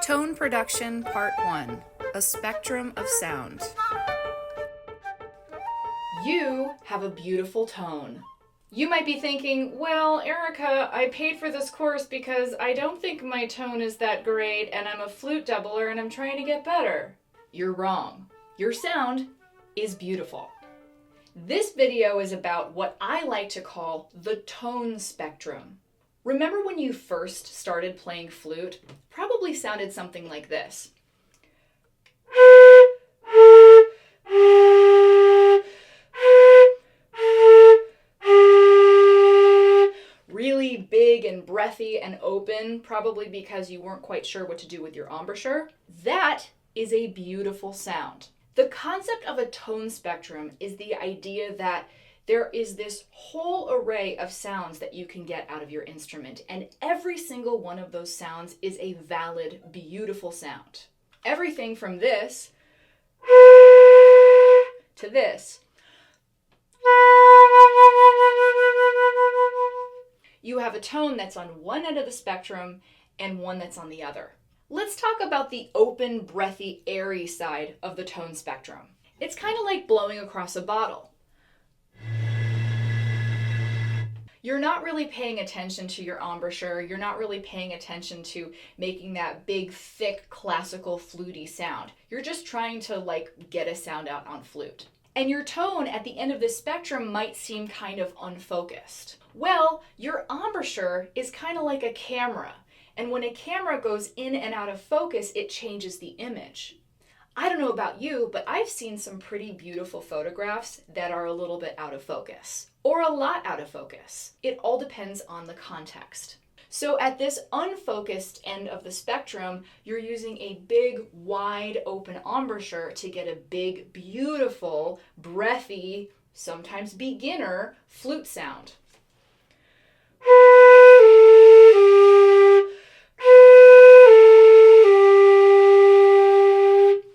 Tone Production Part 1, A Spectrum of Sound. You have a beautiful tone. You might be thinking, well, Erica, I paid for this course because I don't think my tone is that great and I'm a flute doubler and I'm trying to get better. You're wrong. Your sound is beautiful. This video is about what I like to call the tone spectrum. Remember when you first started playing flute? Probably sounded something like this. Really big and breathy and open, probably because you weren't quite sure what to do with your embouchure. That is a beautiful sound. The concept of a tone spectrum is the idea that there is this whole array of sounds that you can get out of your instrument, and every single one of those sounds is a valid, beautiful sound. Everything from this to this. You have a tone that's on one end of the spectrum and one that's on the other. Let's talk about the open, breathy, airy side of the tone spectrum. It's kind of like blowing across a bottle. You're not really paying attention to your embouchure. You're not really paying attention to making that big, thick, classical, fluty sound. You're just trying to get a sound out on flute. And your tone at the end of this spectrum might seem kind of unfocused. Well, your embouchure is kind of like a camera. And when a camera goes in and out of focus, it changes the image. I don't know about you, but I've seen some pretty beautiful photographs that are a little bit out of focus, or a lot out of focus. It all depends on the context. So at this unfocused end of the spectrum, you're using a big, wide open embouchure to get a big, beautiful, breathy, sometimes beginner flute sound.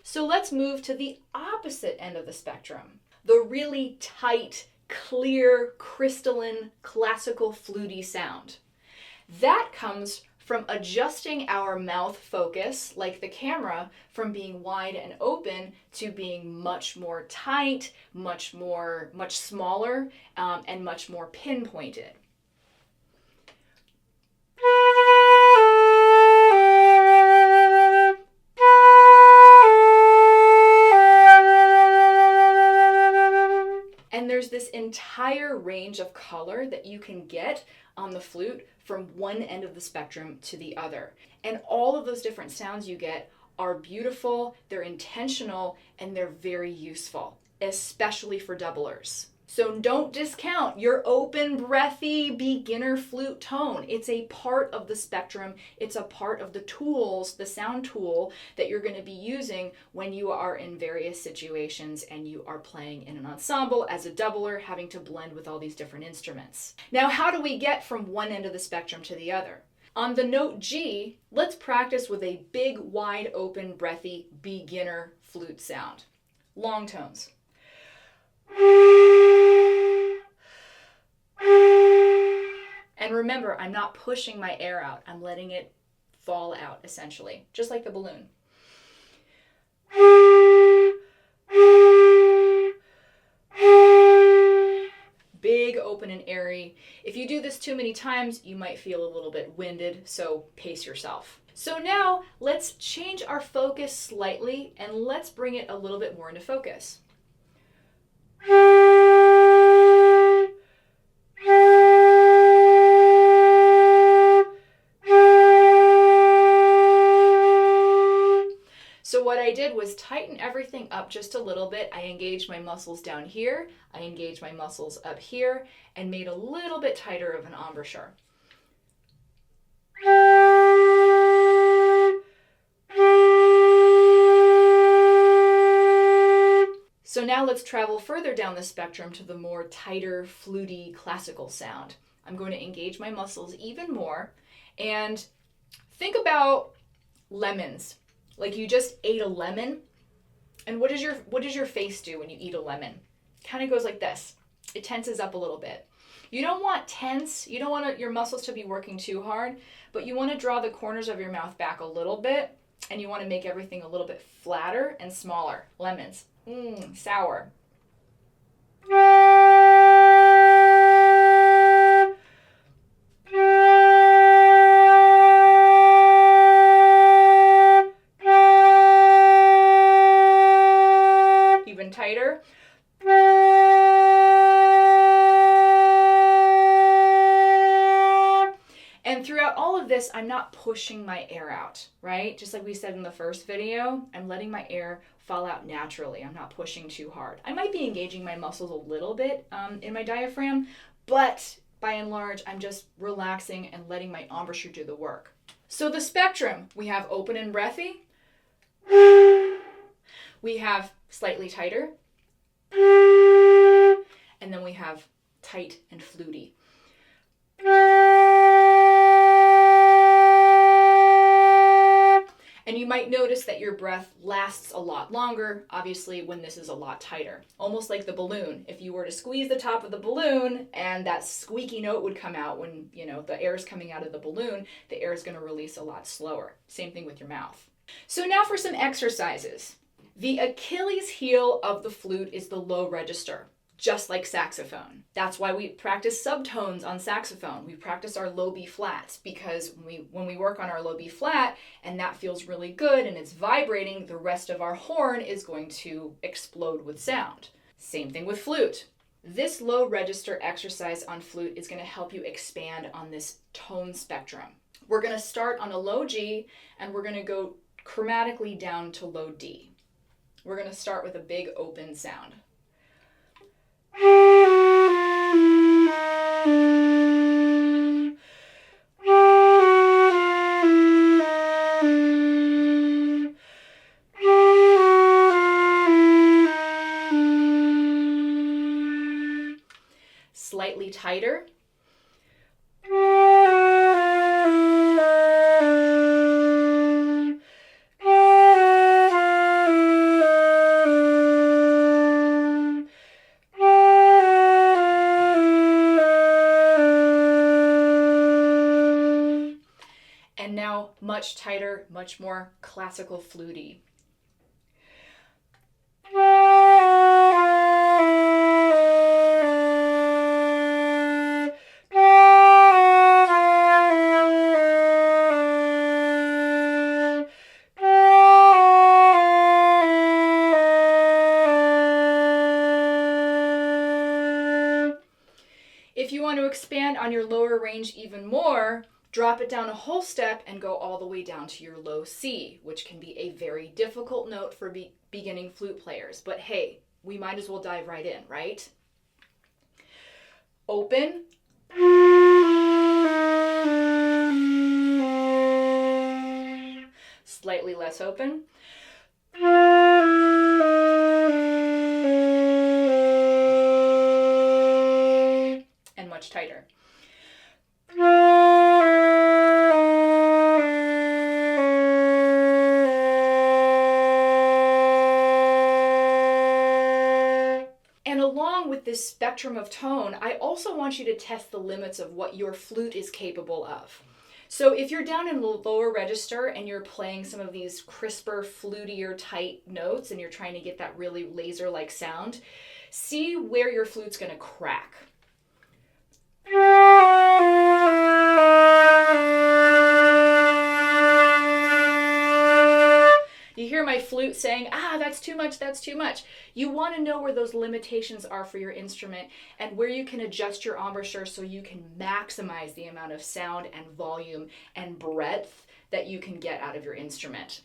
So let's move to the opposite end of the spectrum. The really tight, clear, crystalline, classical, fluty sound. That comes from adjusting our mouth focus, like the camera, from being wide and open to being much more tight, much smaller, and much more pinpointed. And there's this entire range of color that you can get on the flute from one end of the spectrum to the other. And all of those different sounds you get are beautiful, they're intentional, and they're very useful, especially for doublers. So don't discount your open, breathy, beginner flute tone. It's a part of the spectrum. It's a part of the tools, the sound tool that you're going to be using when you are in various situations and you are playing in an ensemble as a doubler, having to blend with all these different instruments. Now, how do we get from one end of the spectrum to the other? On the note G, let's practice with a big, wide open, breathy, beginner flute sound. Long tones. And remember, I'm not pushing my air out. I'm letting it fall out, essentially, just like the balloon. Big, open, and airy. If you do this too many times, you might feel a little bit winded, so pace yourself. So now, let's change our focus slightly, and let's bring it a little bit more into focus. So what I did was tighten everything up just a little bit. I engaged my muscles down here, I engaged my muscles up here, and made a little bit tighter of an embouchure. So now let's travel further down the spectrum to the more tighter, fluty, classical sound. I'm going to engage my muscles even more, and think about lemons. Like you just ate a lemon, and what does your face do when you eat a lemon? It kind of goes like this. It tenses up a little bit. You don't want tense, you don't want your muscles to be working too hard, but you want to draw the corners of your mouth back a little bit and you want to make everything a little bit flatter and smaller. Lemons. Sour. Even tighter. And throughout all of this, I'm not pushing my air out, right? Just like we said in the first video, I'm letting my air fall out naturally. I'm not pushing too hard. I might be engaging my muscles a little bit in my diaphragm, but by and large, I'm just relaxing and letting my embouchure do the work. So the spectrum, we have open and breathy. We have slightly tighter. And then we have tight and fluty. And you might notice that your breath lasts a lot longer, obviously, when this is a lot tighter. Almost like the balloon. If you were to squeeze the top of the balloon and that squeaky note would come out when, the air is coming out of the balloon, the air is going to release a lot slower. Same thing with your mouth. So now for some exercises. The Achilles heel of the flute is the low register, just like saxophone. That's why we practice subtones on saxophone. We practice our low B flats, because when we work on our low B flat and that feels really good and it's vibrating, the rest of our horn is going to explode with sound. Same thing with flute. This low register exercise on flute is going to help you expand on this tone spectrum. We're going to start on a low G and we're going to go chromatically down to low D. We're going to start with a big open sound. Slightly tighter. And now much tighter, much more classical fluty. If you want to expand on your lower range even more, drop it down a whole step and go all the way down to your low C, which can be a very difficult note for beginning flute players. But hey, we might as well dive right in, right? Open. Slightly less open. And much tighter. And along with this spectrum of tone, I also want you to test the limits of what your flute is capable of. So if you're down in the lower register and you're playing some of these crisper, flutier, tight notes and you're trying to get that really laser-like sound, see where your flute's going to crack. You hear my flute saying, that's too much, that's too much. You want to know where those limitations are for your instrument and where you can adjust your embouchure so you can maximize the amount of sound and volume and breadth that you can get out of your instrument.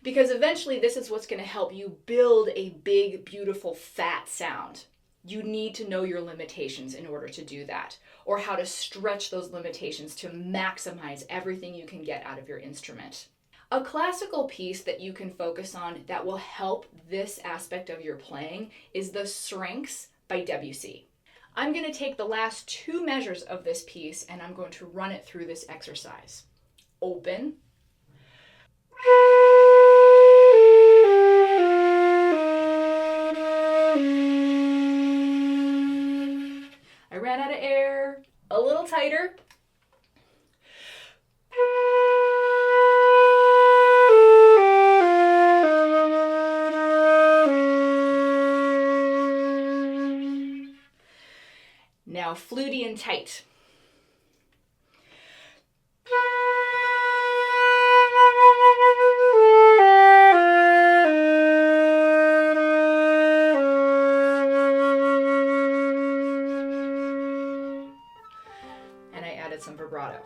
Because eventually this is what's going to help you build a big, beautiful, fat sound. You need to know your limitations in order to do that, or how to stretch those limitations to maximize everything you can get out of your instrument. A classical piece that you can focus on that will help this aspect of your playing is the Syrinx by Debussy. I'm going to take the last two measures of this piece and I'm going to run it through this exercise. open. I ran out of air. A little tighter. Now fluty and tight. And I added some vibrato.